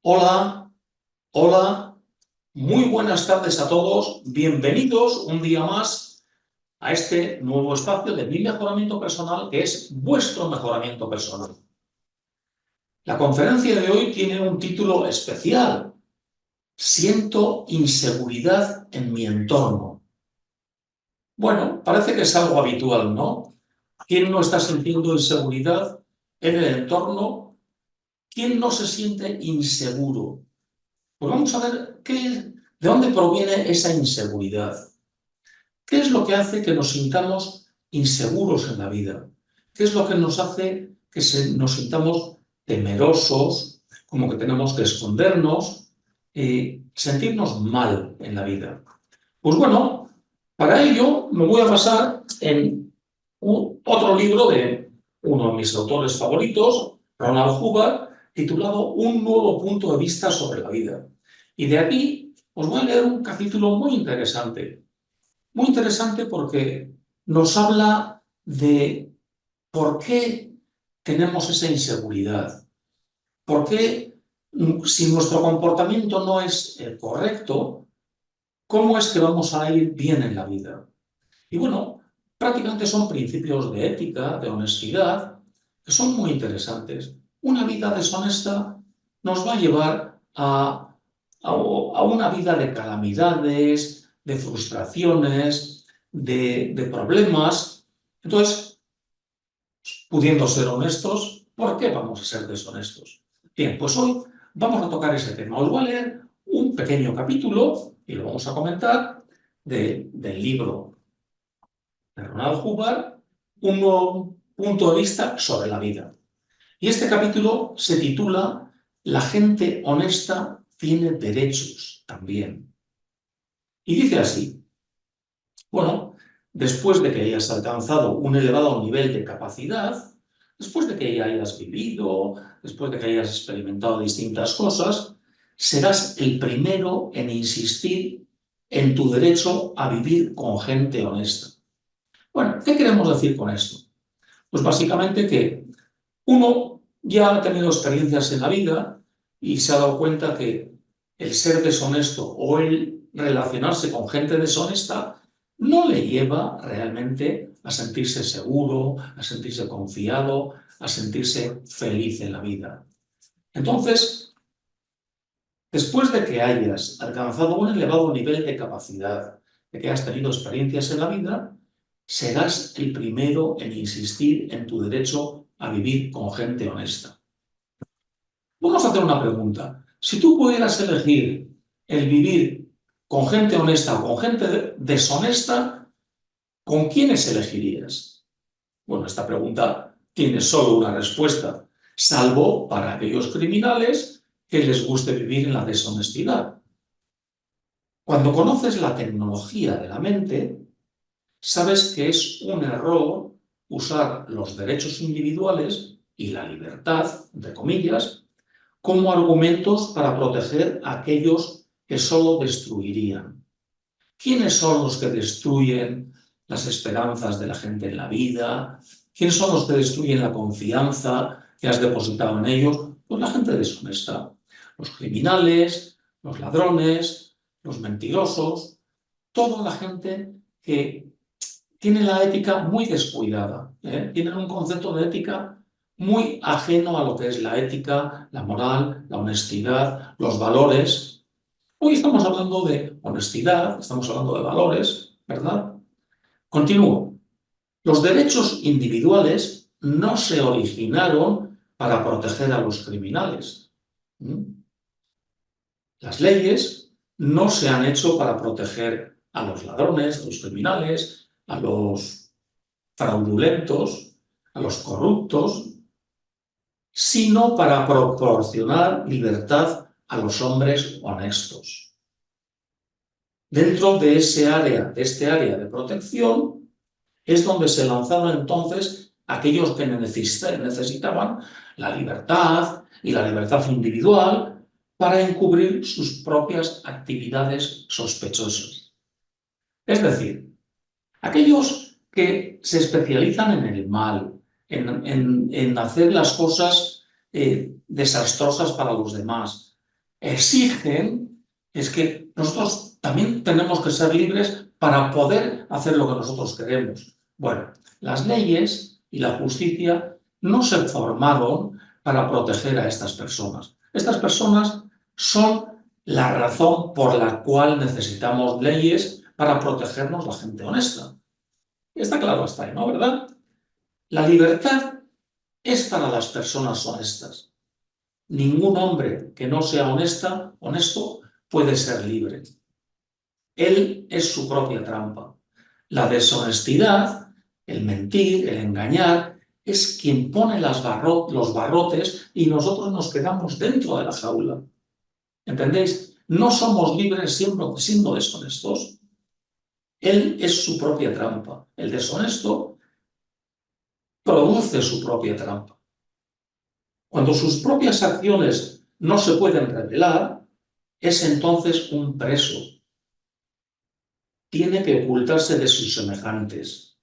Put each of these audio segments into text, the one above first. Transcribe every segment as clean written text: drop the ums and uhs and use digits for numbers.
Hola, hola, muy buenas tardes a todos. Bienvenidos un día más a este nuevo espacio de mi mejoramiento personal, que es vuestro mejoramiento personal. La conferencia de hoy tiene un título especial: Siento inseguridad en mi entorno. Bueno, parece que es algo habitual, ¿no? ¿Quién no está sintiendo inseguridad en el entorno? ¿Quién no se siente inseguro? Pues vamos a ver de dónde proviene esa inseguridad. ¿Qué es lo que hace que nos sintamos inseguros en la vida? ¿Qué es lo que nos hace que nos sintamos temerosos, como que tenemos que escondernos, sentirnos mal en la vida? Pues bueno, para ello me voy a basar en otro libro de uno de mis autores favoritos, Ronald Hubbard, titulado Un nuevo punto de vista sobre la vida. Y de aquí os voy a leer un capítulo muy interesante porque nos habla de por qué tenemos esa inseguridad, por qué, si nuestro comportamiento no es el correcto, cómo es que vamos a ir bien en la vida. Y bueno, prácticamente son principios de ética, de honestidad, que son muy interesantes. Una vida deshonesta nos va a llevar a una vida de calamidades, de frustraciones, de problemas. Entonces, pudiendo ser honestos, ¿por qué vamos a ser deshonestos? Bien, pues hoy vamos a tocar ese tema. Os voy a leer un pequeño capítulo, y lo vamos a comentar, del libro de Ronald Hubbard, un nuevo punto de vista sobre la vida. Y este capítulo se titula La gente honesta tiene derechos también. Y dice así: bueno, después de que hayas alcanzado un elevado nivel de capacidad, después de que hayas vivido, después de que hayas experimentado distintas cosas, serás el primero en insistir en tu derecho a vivir con gente honesta. Bueno, ¿qué queremos decir con esto? Pues básicamente que uno ya ha tenido experiencias en la vida y se ha dado cuenta que el ser deshonesto o el relacionarse con gente deshonesta no le lleva realmente a sentirse seguro, a sentirse confiado, a sentirse feliz en la vida. Entonces, después de que hayas alcanzado un elevado nivel de capacidad, de que has tenido experiencias en la vida, serás el primero en insistir en tu derecho a vivir con gente honesta. Vamos a hacer una pregunta. Si tú pudieras elegir el vivir con gente honesta o con gente deshonesta, ¿con quiénes elegirías? Bueno, esta pregunta tiene solo una respuesta, salvo para aquellos criminales que les guste vivir en la deshonestidad. Cuando conoces la tecnología de la mente, sabes que es un error usar los derechos individuales y la libertad, entre comillas, como argumentos para proteger a aquellos que solo destruirían. ¿Quiénes son los que destruyen las esperanzas de la gente en la vida? ¿Quiénes son los que destruyen la confianza que has depositado en ellos? Pues la gente deshonesta. Los criminales, los ladrones, los mentirosos, toda la gente que tiene la ética muy descuidada, tienen un concepto de ética muy ajeno a lo que es la ética, la moral, la honestidad, los valores. Hoy estamos hablando de honestidad, estamos hablando de valores, ¿verdad? Continúo. Los derechos individuales no se originaron para proteger a los criminales. Las leyes no se han hecho para proteger a los ladrones, a los criminales, a los fraudulentos, a los corruptos, sino para proporcionar libertad a los hombres honestos. Dentro de este área de protección, es donde se lanzaron entonces aquellos que necesitaban la libertad y la libertad individual para encubrir sus propias actividades sospechosas. Es decir, aquellos que se especializan en el mal, en hacer las cosas desastrosas para los demás, exigen es que nosotros también tenemos que ser libres para poder hacer lo que nosotros queremos. Bueno, las leyes y la justicia no se formaron para proteger a estas personas. Estas personas son la razón por la cual necesitamos leyes para protegernos la gente honesta. Está claro hasta ahí, ¿no? ¿Verdad? La libertad es para las personas honestas. Ningún hombre que no sea honesto puede ser libre. Él es su propia trampa. La deshonestidad, el mentir, el engañar, es quien pone los barrotes y nosotros nos quedamos dentro de la jaula. ¿Entendéis? No somos libres siempre siendo deshonestos. Él es su propia trampa. El deshonesto produce su propia trampa. Cuando sus propias acciones no se pueden revelar, es entonces un preso. Tiene que ocultarse de sus semejantes.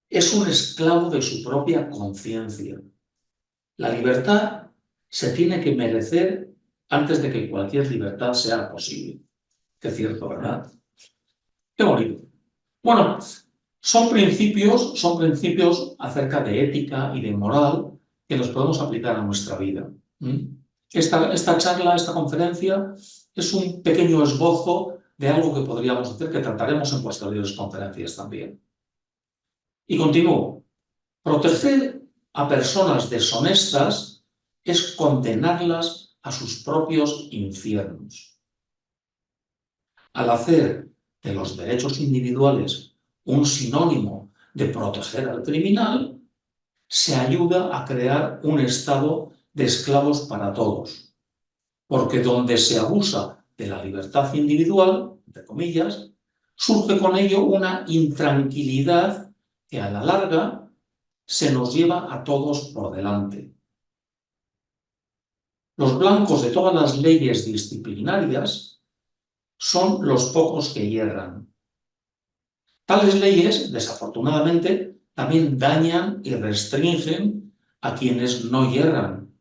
Es un esclavo de su propia conciencia. La libertad se tiene que merecer antes de que cualquier libertad sea posible. Qué cierto, ¿verdad? Qué bonito. Bueno, son principios acerca de ética y de moral que los podemos aplicar a nuestra vida. Esta charla, esta conferencia, es un pequeño esbozo de algo que podríamos hacer, que trataremos en posteriores conferencias también. Y continúo. Proteger a personas deshonestas es condenarlas a sus propios infiernos. Al hacer de los derechos individuales un sinónimo de proteger al criminal, se ayuda a crear un estado de esclavos para todos. Porque donde se abusa de la libertad individual, entre comillas, surge con ello una intranquilidad que a la larga se nos lleva a todos por delante. Los blancos de todas las leyes disciplinarias son los pocos que hierran. Tales leyes, desafortunadamente, también dañan y restringen a quienes no hierran.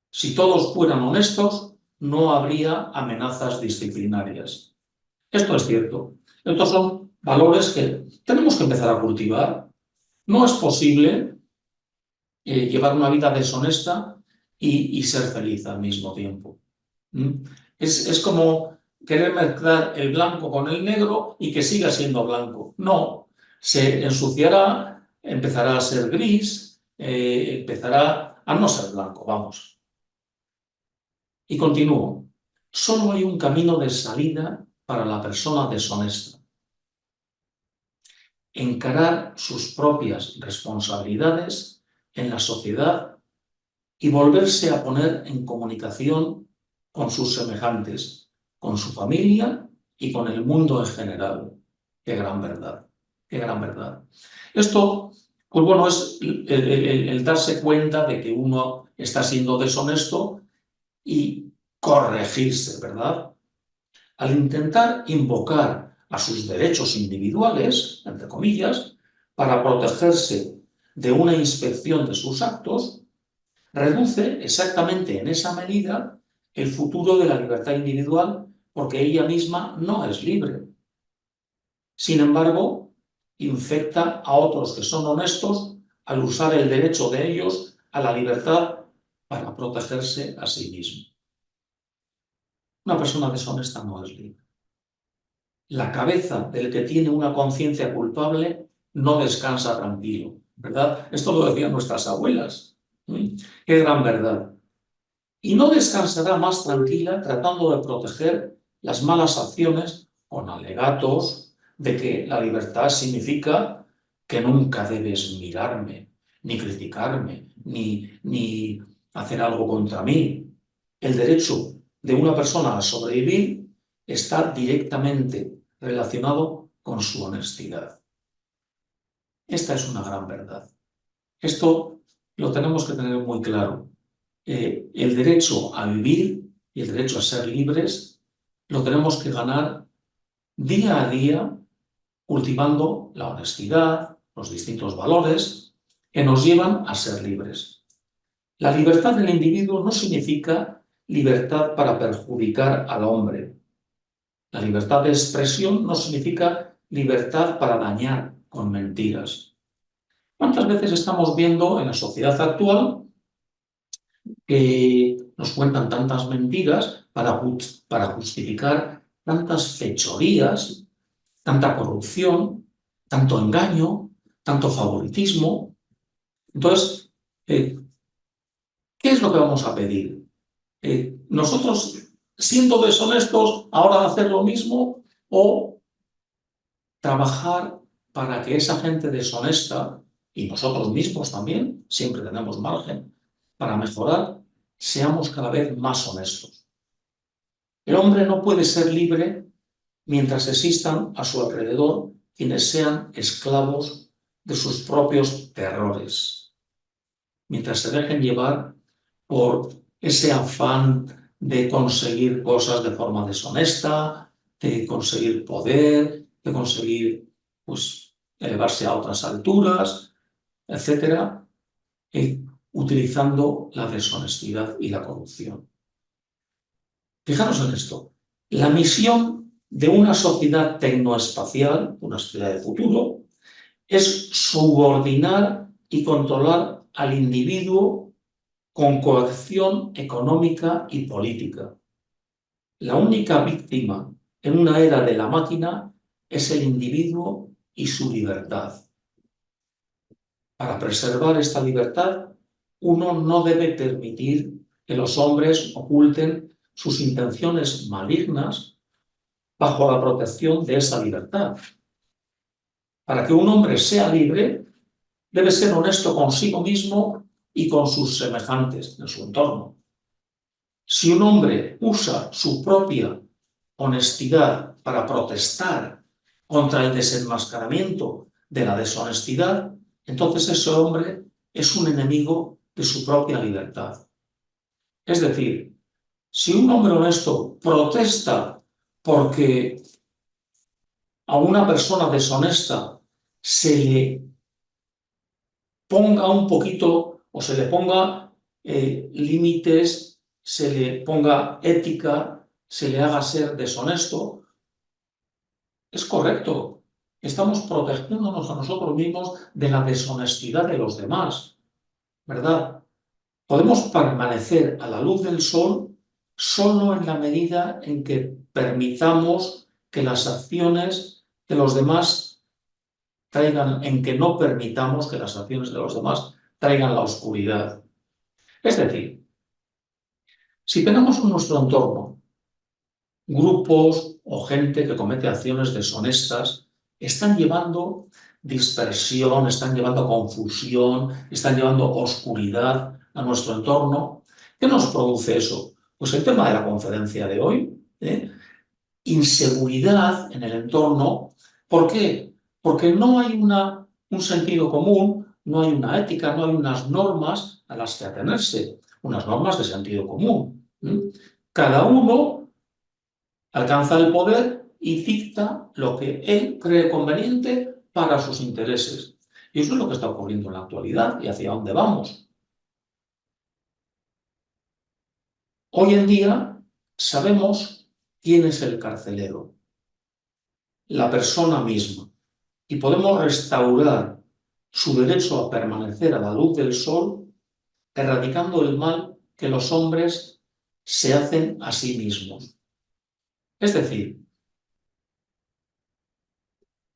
Si todos fueran honestos, no habría amenazas disciplinarias. Esto es cierto. Estos son valores que tenemos que empezar a cultivar. No es posible llevar una vida deshonesta y ser feliz al mismo tiempo. Es como querer mezclar el blanco con el negro y que siga siendo blanco. No, se ensuciará, empezará a ser gris, empezará a no ser blanco, vamos. Y continúo. Solo hay un camino de salida para la persona deshonesta. Encarar sus propias responsabilidades en la sociedad y volverse a poner en comunicación con sus semejantes, con su familia y con el mundo en general. Qué gran verdad, qué gran verdad. Esto, pues bueno, es el darse cuenta de que uno está siendo deshonesto y corregirse, ¿verdad? Al intentar invocar a sus derechos individuales, entre comillas, para protegerse de una inspección de sus actos, reduce exactamente en esa medida el futuro de la libertad individual porque ella misma no es libre. Sin embargo, infecta a otros que son honestos al usar el derecho de ellos a la libertad para protegerse a sí mismo. Una persona deshonesta no es libre. La cabeza del que tiene una conciencia culpable no descansa tranquilo, ¿verdad? Esto lo decían nuestras abuelas. Qué gran verdad. Y no descansará más tranquila tratando de proteger las malas acciones con alegatos de que la libertad significa que nunca debes mirarme, ni criticarme, ni hacer algo contra mí. El derecho de una persona a sobrevivir está directamente relacionado con su honestidad. Esta es una gran verdad. Esto lo tenemos que tener muy claro. El derecho a vivir y el derecho a ser libres lo tenemos que ganar día a día cultivando la honestidad, los distintos valores que nos llevan a ser libres. La libertad del individuo no significa libertad para perjudicar al hombre. La libertad de expresión no significa libertad para dañar con mentiras. ¿Cuántas veces estamos viendo en la sociedad actual que nos cuentan tantas mentiras para justificar tantas fechorías, tanta corrupción, tanto engaño, tanto favoritismo? Entonces, ¿qué es lo que vamos a pedir? ¿Nosotros, siendo deshonestos, ahora hacer lo mismo o trabajar para que esa gente deshonesta, y nosotros mismos también, siempre tenemos margen para mejorar, seamos cada vez más honestos? El hombre no puede ser libre mientras existan a su alrededor quienes sean esclavos de sus propios terrores, mientras se dejen llevar por ese afán de conseguir cosas de forma deshonesta, de conseguir poder, de conseguir pues, elevarse a otras alturas, etcétera, utilizando la deshonestidad y la corrupción. Fijaros en esto. La misión de una sociedad tecnoespacial, una sociedad de futuro, es subordinar y controlar al individuo con coacción económica y política. La única víctima en una era de la máquina es el individuo y su libertad. Para preservar esta libertad, uno no debe permitir que los hombres oculten sus intenciones malignas bajo la protección de esa libertad. Para que un hombre sea libre, debe ser honesto consigo mismo y con sus semejantes en su entorno. Si un hombre usa su propia honestidad para protestar contra el desenmascaramiento de la deshonestidad, entonces ese hombre es un enemigo de su propia libertad. Es decir, si un hombre honesto protesta porque a una persona deshonesta se le ponga un poquito o se le ponga límites, se le ponga ética, se le haga ser deshonesto, es correcto. Estamos protegiéndonos a nosotros mismos de la deshonestidad de los demás, ¿verdad? Podemos permanecer a la luz del sol solo en la medida en que permitamos que las acciones de los demás en que no permitamos que las acciones de los demás traigan la oscuridad. Es decir, si tenemos en nuestro entorno grupos o gente que comete acciones deshonestas, están llevando dispersión, están llevando confusión, están llevando oscuridad a nuestro entorno. ¿Qué nos produce eso? Pues el tema de la conferencia de hoy, inseguridad en el entorno. ¿Por qué? Porque no hay un sentido común, no hay una ética, no hay unas normas a las que atenerse, unas normas de sentido común. Cada uno alcanza el poder y dicta lo que él cree conveniente para sus intereses. Y eso es lo que está ocurriendo en la actualidad y hacia dónde vamos. Hoy en día sabemos quién es el carcelero, la persona misma, y podemos restaurar su derecho a permanecer a la luz del sol, erradicando el mal que los hombres se hacen a sí mismos. Es decir,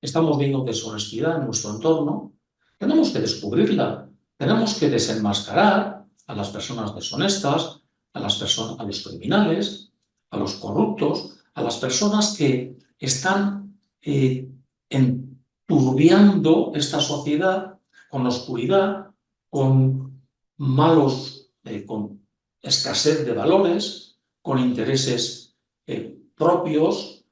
estamos viendo deshonestidad en nuestro entorno, tenemos que descubrirla, tenemos que desenmascarar a las personas deshonestas, a los criminales, a los corruptos, a las personas que están enturbiando esta sociedad con oscuridad, con con escasez de valores, con intereses propios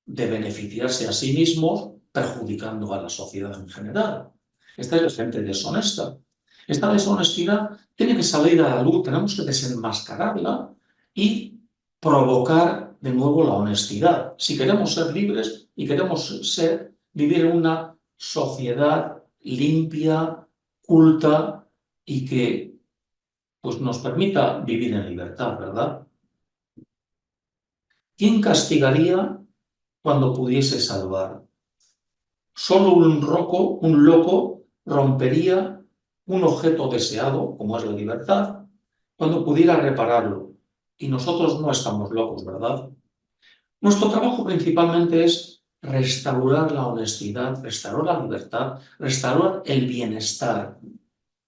de beneficiarse a sí mismos, perjudicando a la sociedad en general. Esta es la gente deshonesta. Esta deshonestidad tiene que salir a la luz, tenemos que desenmascararla y provocar de nuevo la honestidad. Si queremos ser libres y queremos vivir en una sociedad limpia, culta y que pues, nos permita vivir en libertad, ¿verdad? ¿Quién castigaría cuando pudiese salvar? Solo un loco rompería un objeto deseado, como es la libertad, cuando pudiera repararlo. Y nosotros no estamos locos, ¿verdad? Nuestro trabajo principalmente es restaurar la honestidad, restaurar la libertad, restaurar el bienestar.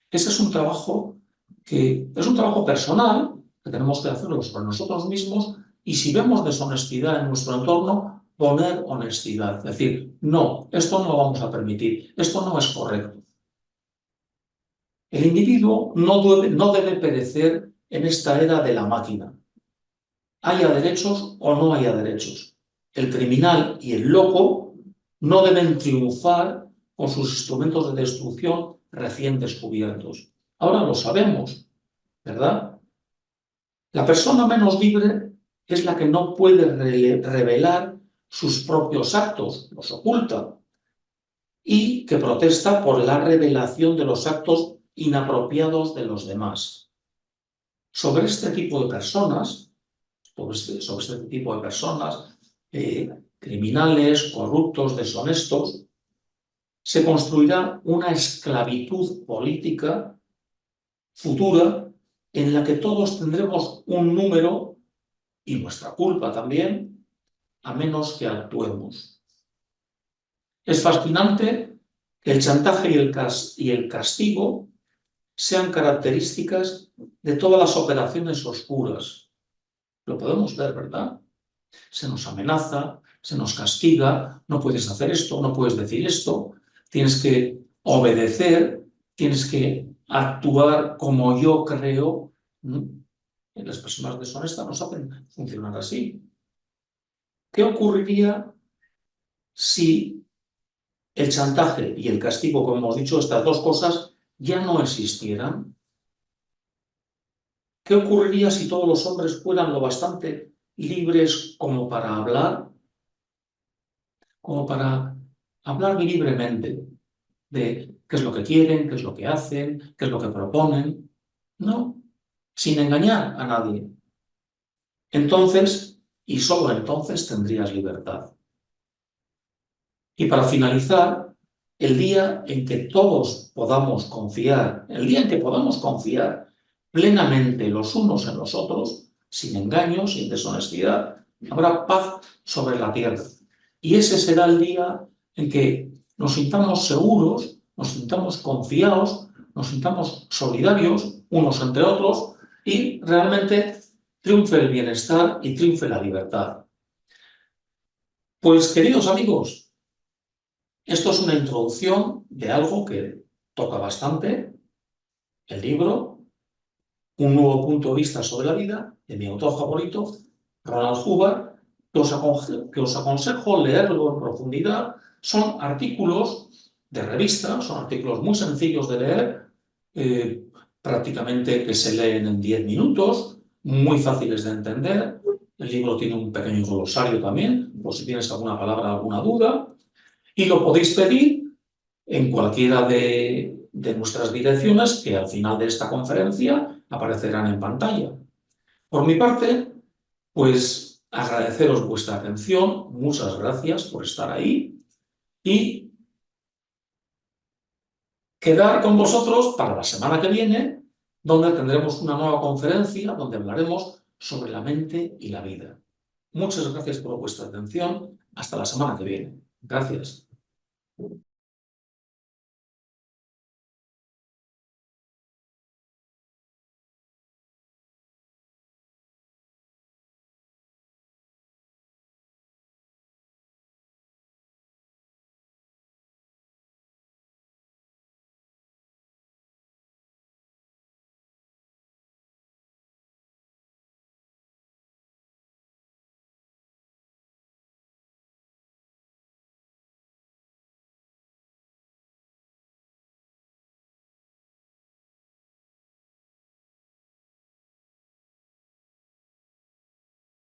Ese es un trabajo que es un trabajo personal, que tenemos que hacerlo sobre nosotros mismos, y si vemos deshonestidad en nuestro entorno, poner honestidad. Es decir, no, esto no lo vamos a permitir, esto no es correcto. El individuo no debe perecer en esta era de la máquina. Haya derechos o no haya derechos. El criminal y el loco no deben triunfar con sus instrumentos de destrucción recién descubiertos. Ahora lo sabemos, ¿verdad? La persona menos libre es la que no puede revelar sus propios actos, los oculta, y que protesta por la revelación de los actos inapropiados de los demás. Sobre este tipo de personas, criminales, corruptos, deshonestos, se construirá una esclavitud política futura en la que todos tendremos un número, y nuestra culpa también, a menos que actuemos. Es fascinante que el chantaje y el castigo sean características de todas las operaciones oscuras. Lo podemos ver, ¿verdad? Se nos amenaza, se nos castiga, no puedes hacer esto, no puedes decir esto, tienes que obedecer, tienes que actuar como yo creo. Las personas deshonestas nos hacen funcionar así. ¿Qué ocurriría si el chantaje y el castigo, como hemos dicho, estas dos cosas, ya no existieran? ¿Qué ocurriría si todos los hombres fueran lo bastante libres como para hablar libremente de qué es lo que quieren, qué es lo que hacen, qué es lo que proponen? No, sin engañar a nadie. Entonces, y solo entonces, tendrías libertad. Y para finalizar, el día en que todos podamos confiar, el día en que podamos confiar plenamente los unos en los otros, sin engaños, sin deshonestidad, habrá paz sobre la tierra. Y ese será el día en que nos sintamos seguros, nos sintamos confiados, nos sintamos solidarios unos entre otros y realmente triunfe el bienestar y triunfe la libertad. Pues, queridos amigos, esto es una introducción de algo que toca bastante, el libro, un nuevo punto de vista sobre la vida, de mi autor favorito, Ronald Hubbard, que os aconsejo leerlo en profundidad. Son artículos de revista, son artículos muy sencillos de leer, prácticamente que se leen en 10 minutos, muy fáciles de entender. El libro tiene un pequeño glosario también, por si tienes alguna palabra, alguna duda, y lo podéis pedir en cualquiera de nuestras direcciones que al final de esta conferencia aparecerán en pantalla. Por mi parte, pues agradeceros vuestra atención, muchas gracias por estar ahí y quedar con vosotros para la semana que viene, donde tendremos una nueva conferencia donde hablaremos sobre la mente y la vida. Muchas gracias por vuestra atención. Hasta la semana que viene. Gracias.